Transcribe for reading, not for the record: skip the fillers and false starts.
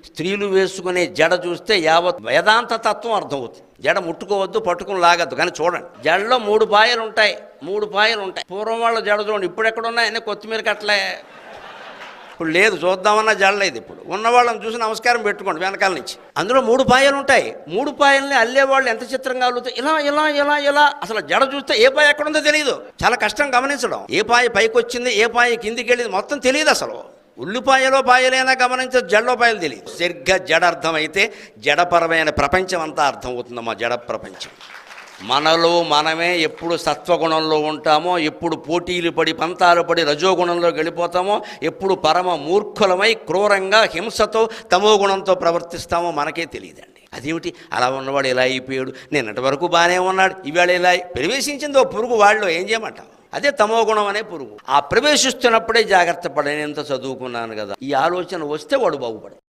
స్త్రీలు వేసుకునే జడ చూస్తే యావత్ వేదాంత తత్వం అర్థమవుతుంది. జడ ముట్టుకోవద్దు, పట్టుకుని లాగద్దు. కానీ చూడండి, జడలో 3 పాయలు ఉంటాయి. 3 పాయలు ఉంటాయి. పూర్వం వాళ్ళ జడ చూడండి, ఇప్పుడు ఎక్కడ ఉన్నాయని కొత్తిమీర కట్టలే. ఇప్పుడు లేదు, చూద్దామన్నా జడలేదు. ఇప్పుడు ఉన్నవాళ్ళని చూసి నమస్కారం పెట్టుకోండి వెనకాల నుంచి. అందులో 3 పాయలు ఉంటాయి. 3 పాయల్ని అల్లేవాళ్ళు ఎంత చిత్రంగా అల్లుతాయి. ఇలా ఇలా ఇలా ఇలా అసలు జడ చూస్తే ఏ పాయ ఎక్కడుందో తెలియదు. చాలా కష్టం గమనించడం. ఏ పాయ పైకి వచ్చింది, ఏ పాయ కిందికి వెళ్ళింది మొత్తం తెలియదు. అసలు ఉల్లిపాయలో పాయలైనా గమనించదు, జడలో పాయలు తెలియదు. సరిగ్గా జడ అర్థమైతే జడపరమైన ప్రపంచం అంతా అర్థమవుతుందమ్మా. జడ ప్రపంచం. మనలో మనమే ఎప్పుడు సత్వగుణంలో ఉంటామో, ఎప్పుడు పోటీలు పడి పంతాలు పడి రజోగుణంలో గెలిపోతామో, ఎప్పుడు పరమ మూర్ఖులమై క్రూరంగా హింసతో తమో గుణంతో ప్రవర్తిస్తామో మనకే తెలియదండి. అదేమిటి అలా ఉన్నవాడు ఇలా అయిపోయాడు, నిన్నటి వరకు బాగానే ఉన్నాడు, ఇవాళ ఇలా ప్రవేశించింది ఓ పురుగు వాళ్ళలో, ఏం చేయమంటాం? అదే తమో గుణం అనే పురుగు. ఆ ప్రవేశిస్తున్నప్పుడే జాగ్రత్త పడని, ఎంత చదువుకున్నాను కదా, ఈ ఆలోచన వస్తే వాడు బాగుపడదు.